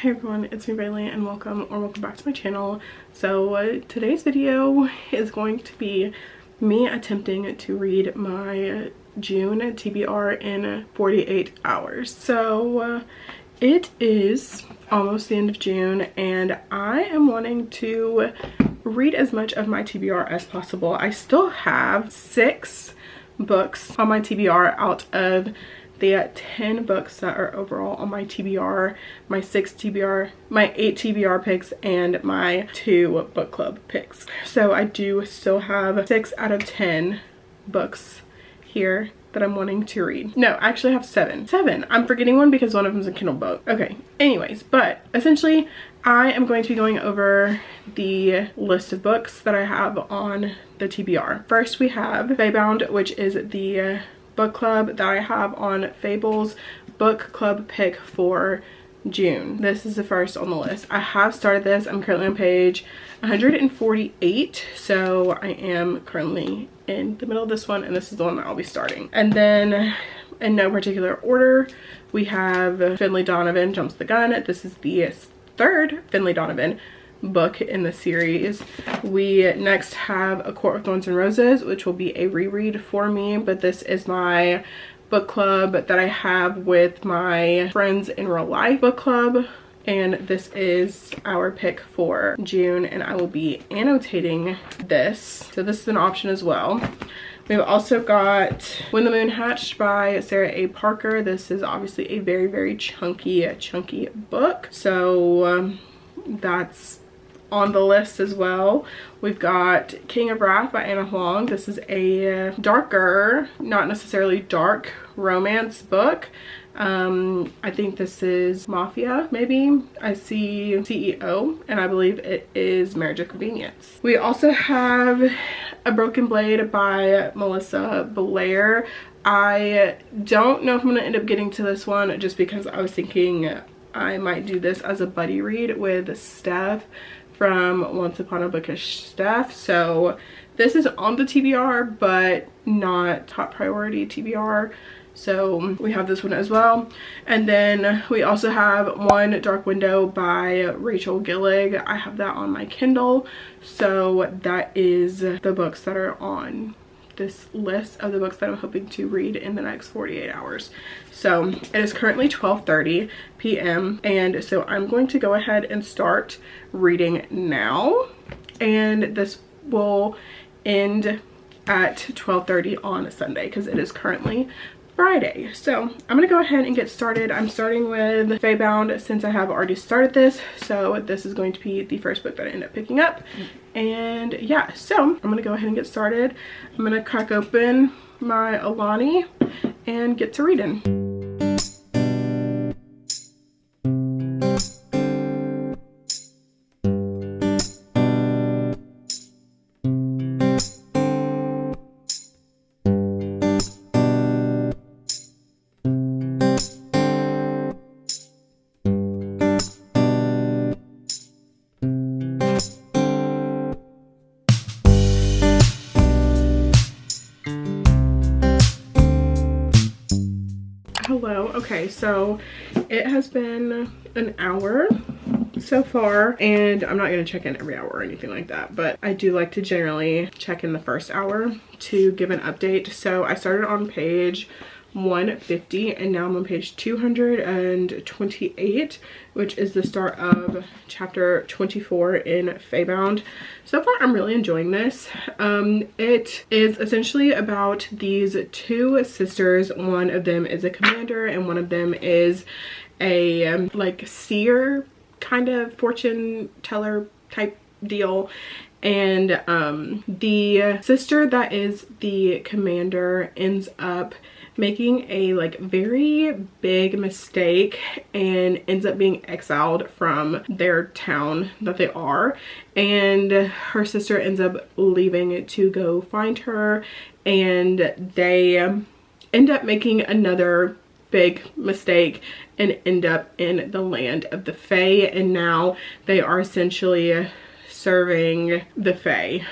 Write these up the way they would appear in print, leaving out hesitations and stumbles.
Hey everyone, it's me Bailey and welcome back to my channel. So today's video is going to be me attempting to read my June TBR in 48 hours. So it is almost the end of June and I am wanting to read as much of my TBR as possible. I still have 6 books on my TBR out of the 10 books that are overall on my TBR, my 6 TBR, my 8 TBR picks, and my 2 book club picks. So I do still have 6 out of 10 books here that I'm wanting to read. No, I actually have 7. I'm forgetting one because one of them is a Kindle book. Okay, anyways, but essentially I am going to be going over the list of books that I have on the TBR. First we have Faybound, which is the book club that I have on Fable's book club pick for June. This is the first on the list. I have started this. I'm currently on page 148, so I am currently in the middle of this one and this is the one that I'll be starting. And then in no particular order, we have Finley Donovan Jumps the Gun. This is the 3rd Finley Donovan book in the series. We next have A Court with Thorns and Roses, which will be a reread for me, but this is my book club that I have with my friends in real life book club, and this is our pick for June and I will be annotating this, so this is an option as well. We've also got When the Moon Hatched by Sarah A. Parker. This is obviously a very chunky book, so that's on the list as well. We've got King of Wrath by Anna Huang. This is a darker, not necessarily dark romance book. I think this is Mafia, maybe. I see CEO and I believe it is Marriage of Convenience. We also have A Broken Blade by Melissa Blair. I don't know if I'm gonna end up getting to this one just because I was thinking I might do this as a buddy read with Steph from Once Upon a Bookish Steph. So this is on the TBR but not top priority TBR, so we have this one as well. And then we also have One Dark Window by Rachel Gillig. I have that on my Kindle, so that is the books that are on this list of the books that I'm hoping to read in the next 48 hours. So it is currently 12:30 p.m. and so I'm going to go ahead and start reading now, and this will end at 12:30 on Sunday because it is currently Friday. So I'm gonna go ahead and get started. I'm starting with Faybound since I have already started this, so this is going to be the first book that I end up picking up. And yeah, so I'm gonna go ahead and get started. I'm gonna crack open my Alani and get to reading. Hello. Okay, so it has been an hour so far and I'm not going to check in every hour or anything like that, but I do like to generally check in the first hour to give an update. So I started on page 150 and now I'm on page 228, which is the start of chapter 24 in Faybound. So far I'm really enjoying this. It is essentially about these 2 sisters. One of them is a commander and one of them is a like seer, kind of fortune teller type deal. And the sister that is the commander ends up making a like very big mistake and ends up being exiled from their town that they are, and her sister ends up leaving to go find her, and they end up making another big mistake and end up in the land of the Fae, and now they are essentially serving the Fae.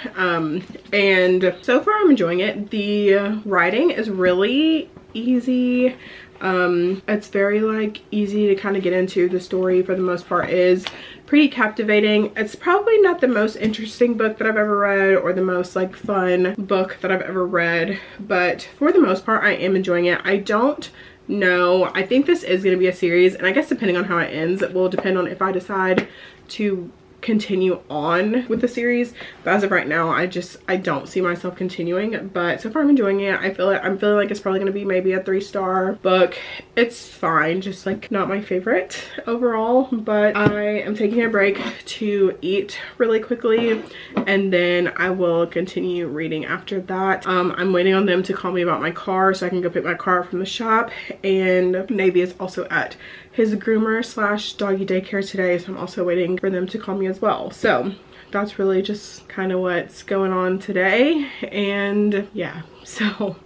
And so far I'm enjoying it. The writing is really easy. It's very like easy to kind of get into. The story for the most part is pretty captivating. It's probably not the most interesting book that I've ever read or the most like fun book that I've ever read, but for the most part I am enjoying it. I don't know, I think this is going to be a series, and I guess depending on how it ends, it will depend on if I decide to continue on with the series. But as of right now, I don't see myself continuing, but so far I'm enjoying it. I'm feeling like it's probably going to be maybe a 3-star book. It's fine, just like not my favorite overall, but I am taking a break to eat really quickly and then I will continue reading after that. I'm waiting on them to call me about my car so I can go pick my car up from the shop, and Navy is also at his groomer slash doggy daycare today, so I'm also waiting for them to call me as well. So that's really just kind of what's going on today. And yeah, so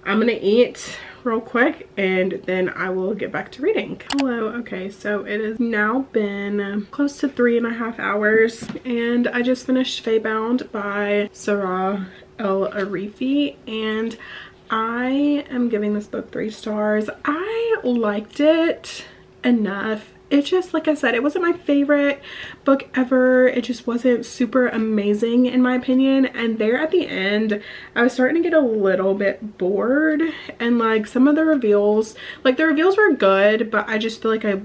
I'm gonna eat real quick and then I will get back to reading. Hello. Okay, so it has now been close to 3.5 hours and I just finished Feybound by Sarah El Arifi, and I am giving this book 3 stars. I liked it enough. It just, like I said, it wasn't my favorite book ever. It just wasn't super amazing in my opinion, and there at the end I was starting to get a little bit bored, and like some of the reveals, like the reveals were good, but I just feel like I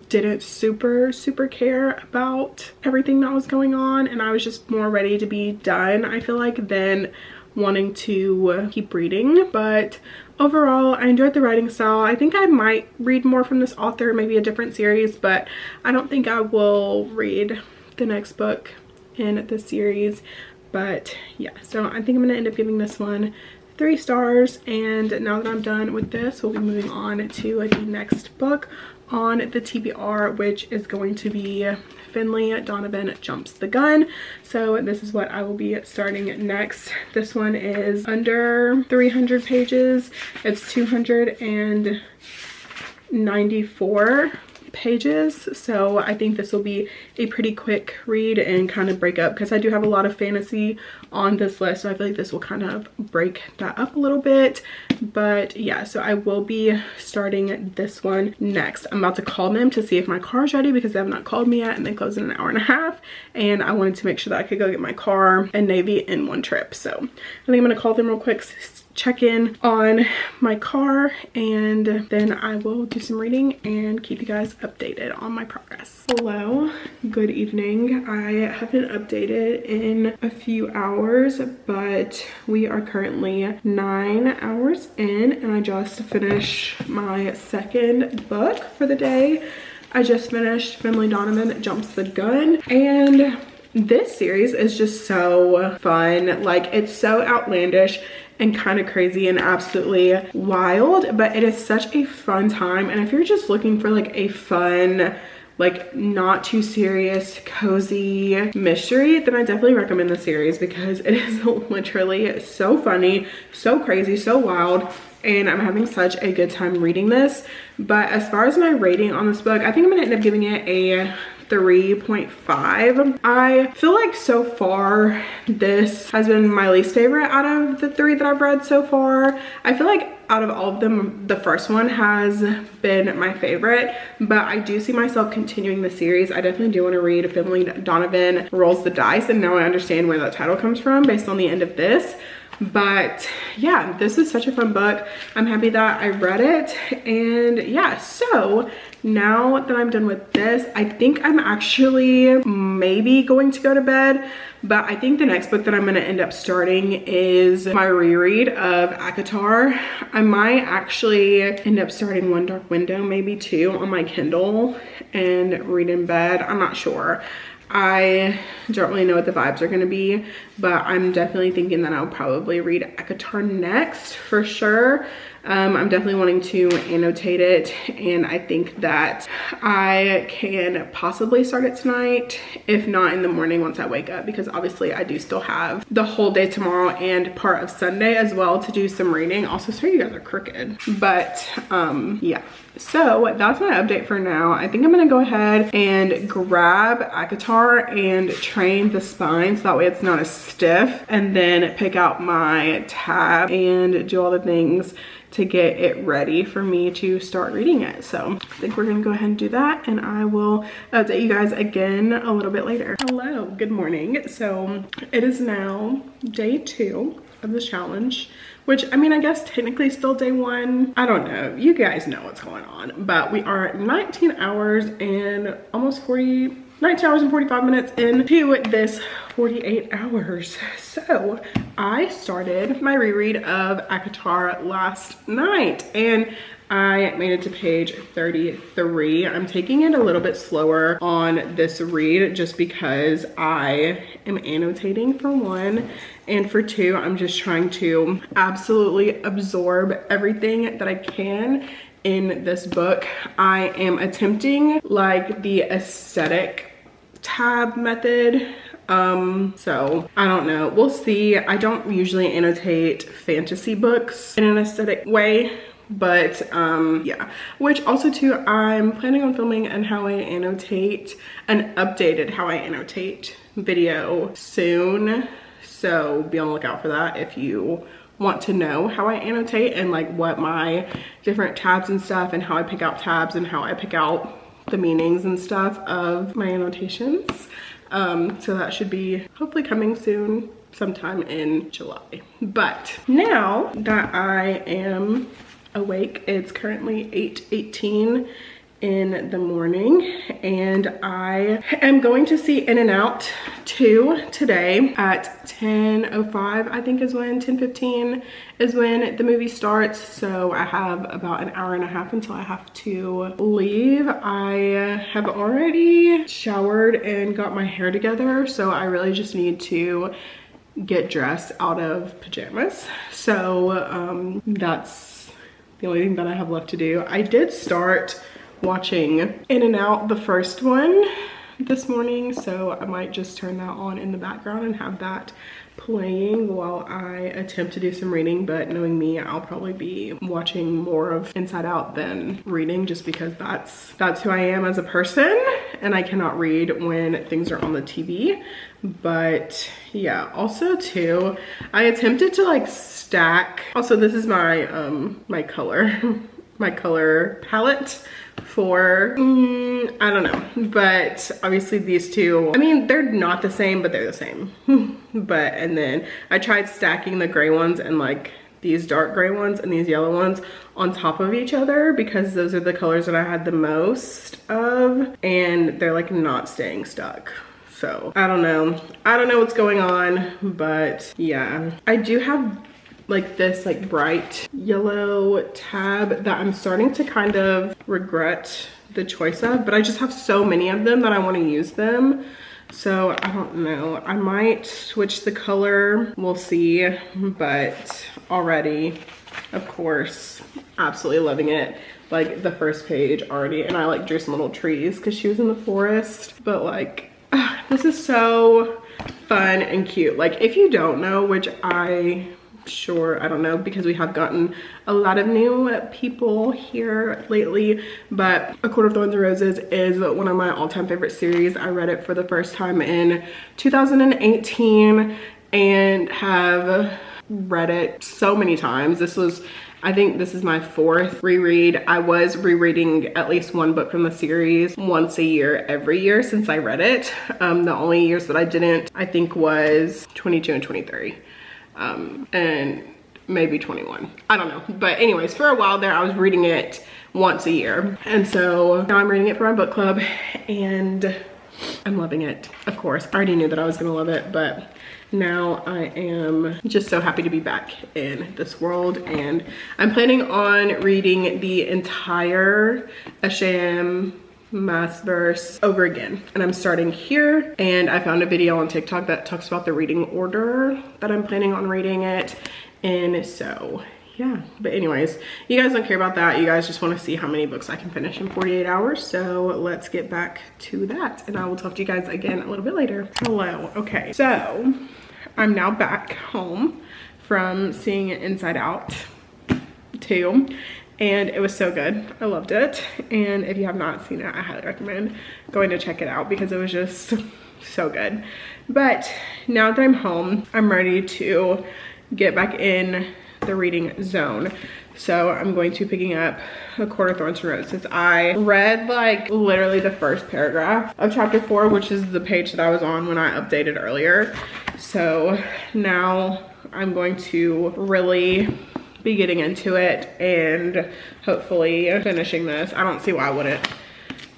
didn't super care about everything that was going on, and I was just more ready to be done, I feel like, than wanting to keep reading. But overall I enjoyed the writing style. I think I might read more from this author, maybe a different series, but I don't think I will read the next book in the series. But yeah, so I think I'm gonna end up giving this one 3 stars, and now that I'm done with this, we'll be moving on to the next book on the TBR, which is going to be Finley Donovan Jumps the Gun. So this is what I will be starting next. This one is under 300 pages. It's 294 pages, so I think this will be a pretty quick read and kind of break up, because I do have a lot of fantasy on this list, so I feel like this will kind of break that up a little bit. But yeah, so I will be starting this one next. I'm about to call them to see if my car is ready, because they have not called me yet and they close in an hour and a half, and I wanted to make sure that I could go get my car and Navy in one trip. So I think I'm gonna call them real quick, check in on my car, and then I will do some reading and keep you guys updated on my progress. Hello, good evening. I haven't updated in a few hours, but we are currently 9 hours in, and I just finished my second book for the day. I just finished Finley Donovan Jumps the Gun, and this series is just so fun. Like, it's so outlandish and kind of crazy and absolutely wild, but it is such a fun time. And if you're just looking for like a fun, like not too serious, cozy mystery, then I definitely recommend the series, because it is literally so funny, so crazy, so wild, and I'm having such a good time reading this. But as far as my rating on this book, I think I'm gonna end up giving it a 3.5. I feel like so far this has been my least favorite out of the 3 that I've read so far. I feel like out of all of them, the first one has been my favorite, but I do see myself continuing the series. I definitely do want to read Finley Donovan Rolls the Dice, and now I understand where that title comes from based on the end of this. But yeah, this is such a fun book. I'm happy that I read it. And yeah, so now that I'm done with this, I think I'm actually maybe going to go to bed. But I think the next book that I'm going to end up starting is my reread of ACOTAR. I might actually end up starting One Dark Window, maybe 2 on my Kindle and read in bed. I'm not sure. I don't really know what the vibes are going to be, but I'm definitely thinking that I'll probably read ACOTAR next for sure. I'm definitely wanting to annotate it, and I think that I can possibly start it tonight, if not in the morning once I wake up, because obviously I do still have the whole day tomorrow and part of Sunday as well to do some reading. Also, sorry you guys are crooked, but yeah. So that's my update for now. I think I'm gonna go ahead and grab ACOTAR and train the spine so that way it's not as stiff, and then pick out my tab and do all the things to get it ready for me to start reading it. So I think we're gonna go ahead and do that, and I will update you guys again a little bit later. Hello, good morning. So it is now day 2 of this challenge, which, I mean, I guess technically still day 1. I don't know, you guys know what's going on, but we are 19 hours and 19 hours and 45 minutes into this 48 hours. So I started my reread of ACOTAR last night, and I made it to page 33. I'm taking it a little bit slower on this read just because I am annotating, for one, and for two, I'm just trying to absolutely absorb everything that I can in this book. I am attempting like the aesthetic tab method. So I don't know, we'll see. I don't usually annotate fantasy books in an aesthetic way, but yeah, which also too, I'm planning on filming an an updated how I annotate video soon, so be on the lookout for that if you want to know how I annotate and like what my different tabs and stuff, and how I pick out tabs and how I pick out the meanings and stuff of my annotations. So that should be hopefully coming soon, sometime in July. But now that I am awake, it's currently 8:18 in the morning, and I am going to see In and Out 2 today at 10:05, I think is when, 10:15 is when the movie starts. So I have about an hour and a half until I have to leave. I have already showered and got my hair together, so I really just need to get dressed out of pajamas. So that's the only thing that I have left to do. I did start watching In and Out, the first one, this morning, so I might just turn that on in the background and have that playing while I attempt to do some reading. But knowing me, I'll probably be watching more of Inside Out than reading, just because that's who I am as a person, and I cannot read when things are on the TV. But yeah, also too, I attempted to like stack. Also, this is my my color my color palette for I don't know, but obviously these two, I mean, they're not the same, but they're the same. But and then I tried stacking the gray ones and like these dark gray ones and these yellow ones on top of each other, because those are the colors that I had the most of, and they're like not staying stuck. So I don't know what's going on, but yeah, I do have like this like bright yellow tab that I'm starting to kind of regret the choice of, but I just have so many of them that I want to use them. So I don't know, I might switch the color, we'll see. But already, of course, absolutely loving it. Like the first page already, and I like drew some little trees because she was in the forest. But like, this is so fun and cute. Like, if you don't know, which I don't know, because we have gotten a lot of new people here lately, but A Court of Thorns and Roses is one of my all-time favorite series. I read it for the first time in 2018 and have read it so many times. I think this is my 4th reread. I was rereading at least one book from the series once a year, every year since I read it. The only years that I didn't, I think, was 22 and 23. And maybe 21, I don't know. But anyways, for a while there, I was reading it once a year. And so now I'm reading it for my book club, and I'm loving it. Of course, I already knew that I was gonna love it, but now I am just so happy to be back in this world. And I'm planning on reading the entire Asham Massverse over again, and I'm starting here. And I found a video on TikTok that talks about the reading order that I'm planning on reading it in. So yeah, but anyways, you guys don't care about that. You guys just want to see how many books I can finish in 48 hours. So let's get back to that, and I will talk to you guys again a little bit later. Hello. Okay, so I'm now back home from seeing Inside Out 2. And it was so good. I loved it. And if you have not seen it, I highly recommend going to check it out, because it was just so good. But now that I'm home, I'm ready to get back in the reading zone. So I'm going to be picking up A Court of Thorns and Roses. I read like literally the first paragraph of chapter 4, which is the page that I was on when I updated earlier. So now I'm going to really be getting into it and hopefully finishing this. I don't see why I wouldn't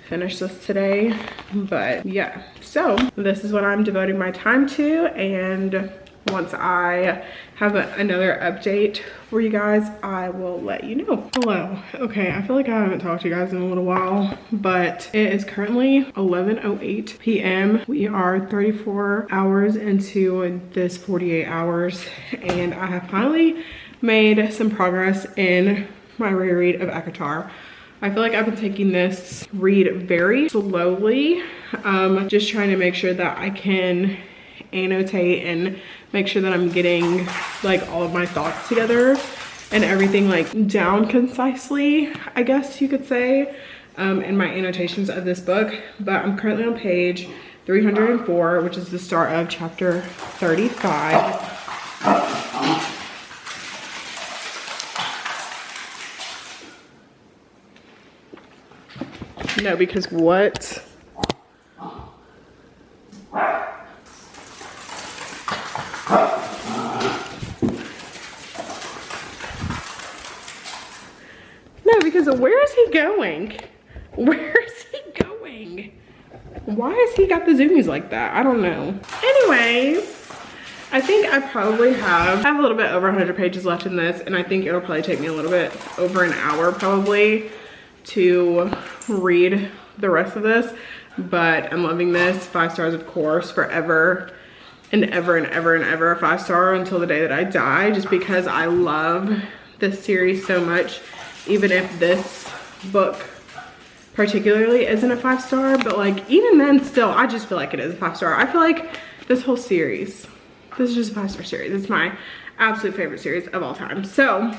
finish this today, but yeah. So this is what I'm devoting my time to, and once I have another update for you guys, I will let you know. Hello. Okay, I feel like I haven't talked to you guys in a little while, but it is currently 11:08 p.m. We are 34 hours into this 48 hours, and I have finally made some progress in my reread of ACOTAR. I feel like I've been taking this read very slowly, just trying to make sure that I can annotate and make sure that I'm getting like all of my thoughts together and everything like down concisely, I guess you could say, in my annotations of this book. But I'm currently on page 304, which is the start of chapter 35. No, because what? No, because where is he going? Where is he going? Why has he got the zoomies like that? I don't know. Anyways, I think I probably have a little bit over 100 pages left in this, and I think it'll probably take me a little bit over an hour probably to read the rest of this. But I'm loving this. 5 stars, of course, forever and ever and ever and ever. A 5-star until the day that I die, just because I love this series so much. Even if this book particularly isn't a 5-star, but like even then still, I just feel like it is a 5-star. I feel like this whole series, this is just a 5-star series. It's my absolute favorite series of all time. So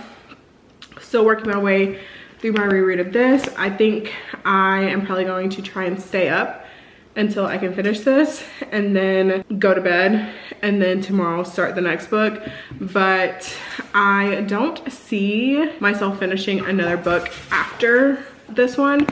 still working my way through my reread of this. I think I am probably going to try and stay up until I can finish this and then go to bed, and then tomorrow start the next book. But I don't see myself finishing another book after this one,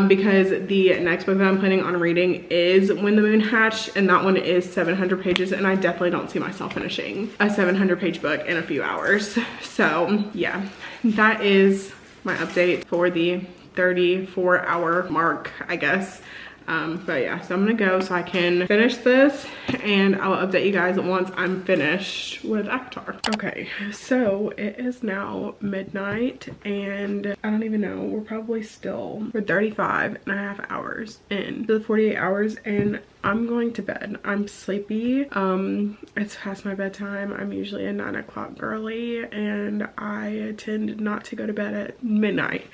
because the next book that I'm planning on reading is When the Moon Hatched, and that one is 700 pages, and I definitely don't see myself finishing a 700-page book in a few hours. So yeah, that is my update for the 34-hour mark, I guess. But yeah, so I'm gonna go so I can finish this, and I'll update you guys once I'm finished with ACOTAR. Okay, so it is now midnight, and I don't even know, we're probably still, we're 35.5 hours into the 48 hours, and I'm going to bed. I'm sleepy. It's past my bedtime. I'm usually a 9 o'clock girly, and I tend not to go to bed at midnight.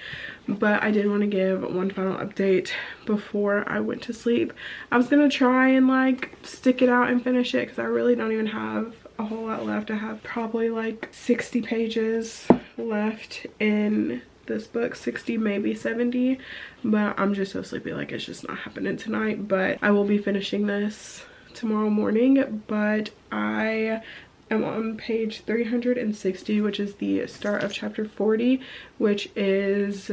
But I did want to give one final update before I went to sleep. I was gonna try and like stick it out and finish it, because I really don't even have a whole lot left. I have probably like 60 pages left in this book, 60, maybe 70, but I'm just so sleepy, like it's just not happening tonight. But I will be finishing this tomorrow morning. But I am on page 360, which is the start of chapter 40, which is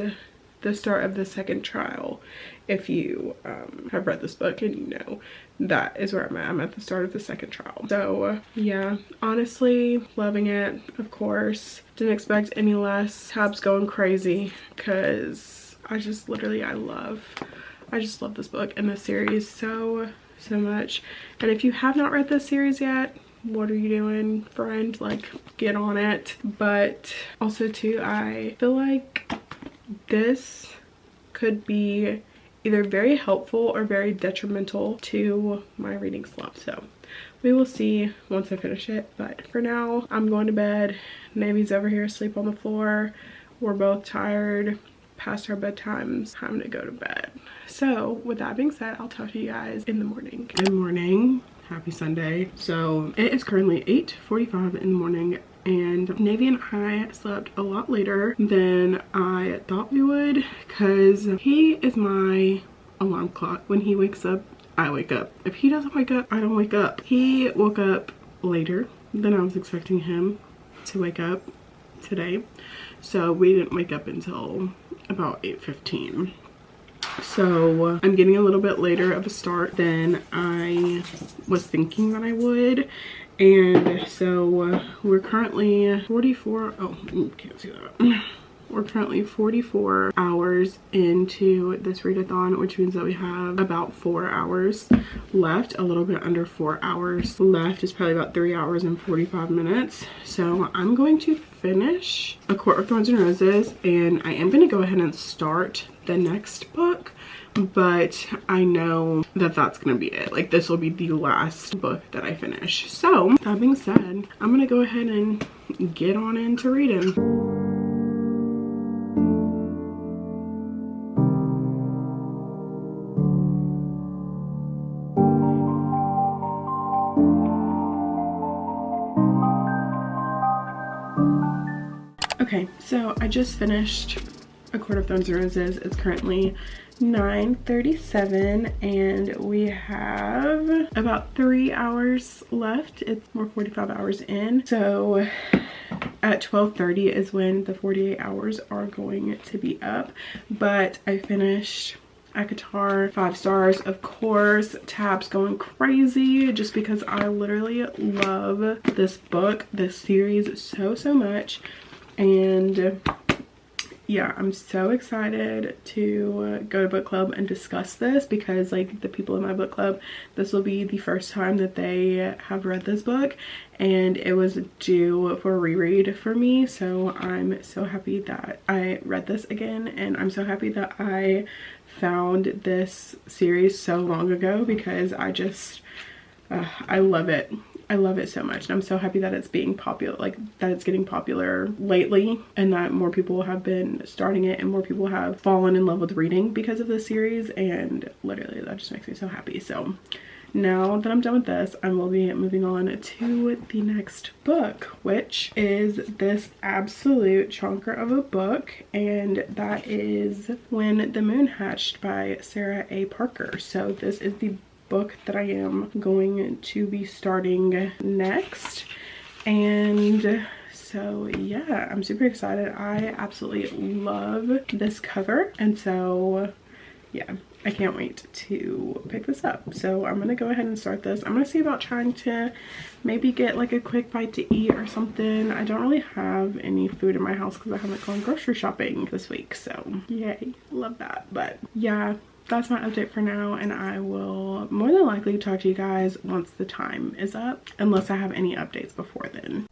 the start of the second trial. If you have read this book, and you know, that is where I'm at. I'm at the start of the second trial. So yeah, honestly loving it. Of course, didn't expect any less. Tabs going crazy, because I just literally I just love this book and this series so much. And if you have not read this series yet, what are you doing, friend? Like, get on it. But also too, I feel like this could be either very helpful or very detrimental to my reading slump. So we will see once I finish it. But for now, I'm going to bed. Navy's over here asleep on the floor. We're both tired, past our bedtimes. Time to go to bed. So with that being said, I'll talk to you guys in the morning. Good morning. Happy Sunday. So it is currently 8:45 in the morning, and Navy and I slept a lot later than I thought we would, because he is my alarm clock. When he wakes up, I wake up. If he doesn't wake up, I don't wake up. He woke up later than I was expecting him to wake up. today, so we didn't wake up until about 8:15. So I'm getting a little bit later of a start than I was thinking that I would. And so we're currently 44, oh, can't see that. We're currently 44 hours into this readathon, which means that we have about 4 hours left, a little bit under 4 hours left. It's probably about 3 hours and 45 minutes. So I'm going to finish A Court of Thorns and Roses, and I am going to go ahead and start the next book, but I know that that's going to be it. Like, this will be the last book that I finish. So that being said, I'm going to go ahead and get on into reading. Okay, so I just finished A Court of Thorns and Roses. It's currently 9:37 and we have about 3 hours left. We're 45 hours in. So at 12:30 is when the 48 hours are going to be up. But I finished ACOTAR 5 stars, of course. Tabs going crazy just because I literally love this book, this series so much. And yeah, I'm so excited to go to book club and discuss this, because like the people in my book club, this will be the first time that they have read this book, and it was due for a reread for me. So I'm so happy that I read this again, and I'm so happy that I found this series so long ago, because I just I love it. I love it so much, and I'm so happy that it's being popular, like that it's getting popular lately, and that more people have been starting it and more people have fallen in love with reading because of this series. And literally that just makes me so happy. So now that I'm done with this, I will be moving on to the next book, which is this absolute chonker of a book, and that is When the Moon Hatched by Sarah A. Parker. So this is the book that I am going to be starting next. And so yeah, I'm super excited. I absolutely love this cover, and so yeah, I can't wait to pick this up. So I'm gonna go ahead and start this. I'm gonna see about trying to maybe get like a quick bite to eat or something. I don't really have any food in my house because I haven't gone grocery shopping this week, so yay, love that. But yeah, that's my update for now, and I will more than likely talk to you guys once the time is up, unless I have any updates before then.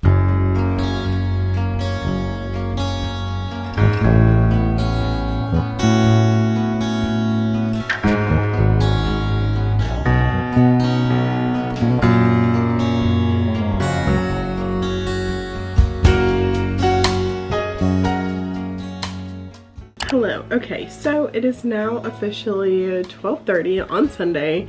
Hello. Okay, so it is now officially 12:30 on Sunday,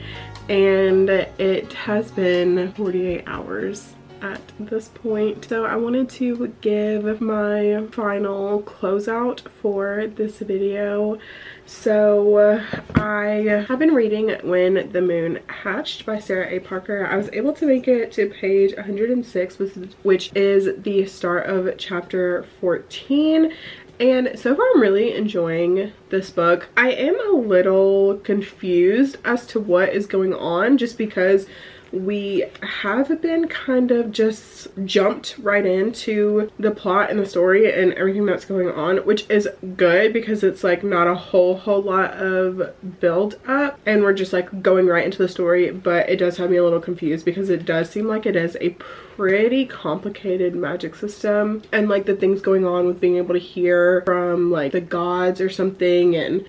and it has been 48 hours at this point. So I wanted to give my final closeout for this video. So I have been reading When the Moon Hatched by Sarah A. Parker. I was able to make it to page 106, which is the start of chapter 14. And so far I'm really enjoying this book. I am a little confused as to what is going on, just because we have been kind of just jumped right into the plot and the story and everything that's going on, which is good because it's like not a whole lot of build up, and we're just like going right into the story. But it does have me a little confused because it does seem like it is a pretty complicated magic system, and like the things going on with being able to hear from like the gods or something, and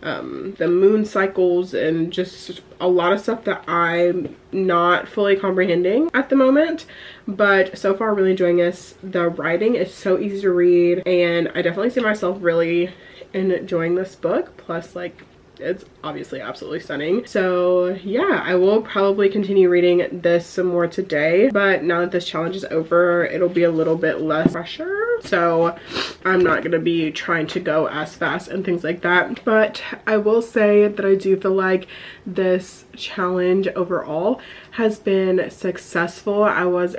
the moon cycles, and just a lot of stuff that I'm not fully comprehending at the moment. But so far really enjoying this. The writing is so easy to read, and I definitely see myself really enjoying this book. Plus, like, it's obviously absolutely stunning. So yeah, I will probably continue reading this some more today, but now that this challenge is over, it'll be a little bit less pressure, so I'm not gonna be trying to go as fast and things like that. But I will say that I do feel like this challenge overall has been successful. I was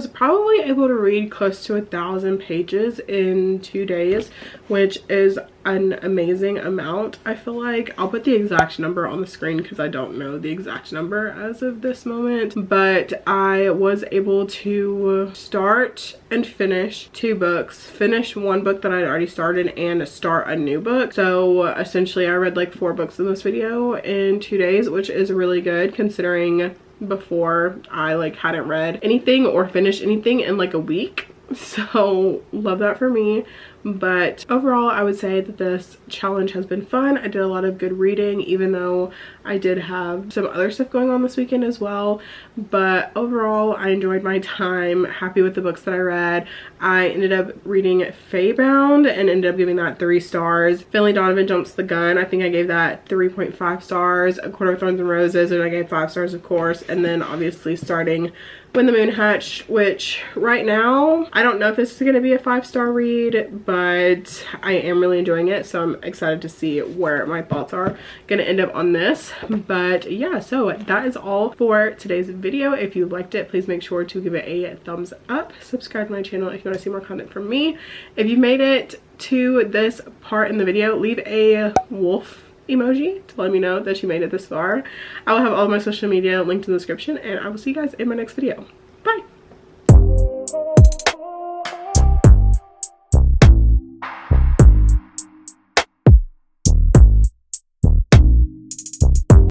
probably able to read close to 1,000 pages in 2 days, which is an amazing amount. I feel like I'll put the exact number on the screen because I don't know the exact number as of this moment, but I was able to start and finish 2 books, finish 1 book that I'd already started, and start a new book. So essentially I read like 4 books in this video in 2 days, which is really good considering before I like hadn't read anything or finished anything in like a week. So love that for me. But overall, I would say that this challenge has been fun. I did a lot of good reading, even though I did have some other stuff going on this weekend as well. But overall, I enjoyed my time, happy with the books that I read. I ended up reading Feybound and ended up giving that 3 stars. Finley Donovan Jumps the Gun, I think I gave that 3.5 stars. A Court of Thorns and Roses, and I gave 5 stars, of course. And then obviously starting When the Moon Hatched, which right now, I don't know if this is going to be a 5-star read, but I am really enjoying it, so I'm excited to see where my thoughts are going to end up on this. But yeah, so that is all for today's video. If you liked it, please make sure to give it a thumbs up. Subscribe to my channel if you want to see more content from me. If you made it to this part in the video, leave a wolf emoji to let me know that you made it this far. I will have all my social media linked in the description, and I will see you guys in my next video.